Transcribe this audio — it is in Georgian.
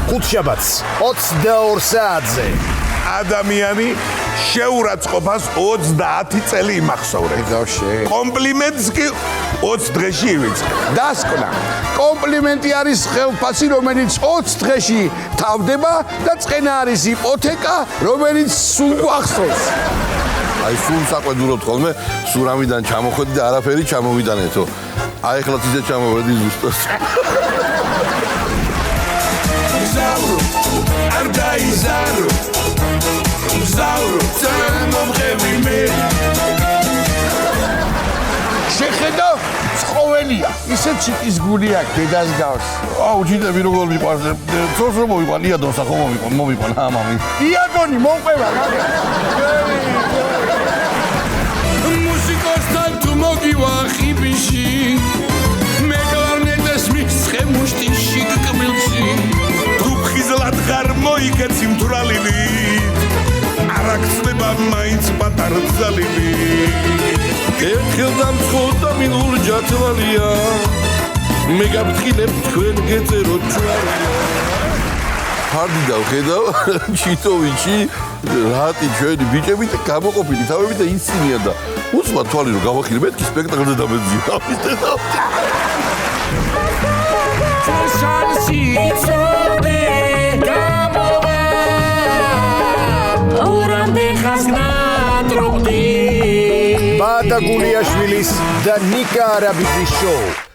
ხუთშაბათს 22 საათზე. ადამიანი შეურაცხყოფას 30 წელი იმახსოვრე. კომპლიმენტს კი 20 დღეში ივიწყე. დასკვნა. კომპლიმენტი არის ხელფასი, რომელიც 20 დღეში თავდება და წყენა არის იპოთეკა, რომელიც სულ გვახსოვს. აი სულ საყვედურობთ ხოლმე, სურამიდან ჩამოხვედი და არაფერი ჩამოვიდანეთო. აი ეხლაც ისე ჩამოვედი ზუსტად. ზავრო, არ დაიზარო. ზავრო, წარმომღები მე. შეხედა ცხოველია, ისე ციკის გული აქვს დედას გავს. აუ ჯიდები როგორ მიყვარს, ცოს რომ მოვიყვან, იადონს ახო მოვიყვან, ამამი. იადონი მომყვება რა. მუსიკოსთან თუ მოგივა ხიბიში, მე კლარნეტეს მისხე მუშტიში კბილში. თუ ხიზლად ხარ მოიგეცი მთვრალივი, არ აქცნება მაინც პატარა ძალივი. ერთხელ დამცხოდა მინულ ჯათვალია, მე გაფრთხილებ თქვენ გეწეროთ ჯვარია. ფარდი დავხედავ ჩიტოვიჩი რატი ჩვენი ბიჭები და გამოყოფილი თავები და ისინია და უცბად თვალი რომ გავახილე მეთქი სპექტაკლზე დამეძია ამის და ჩაშანსი ცოდე გამოვა ორამდე ხაზნა ტროპდი ბატა გულიაშვილის და ნიკა არაბიძის შოუ.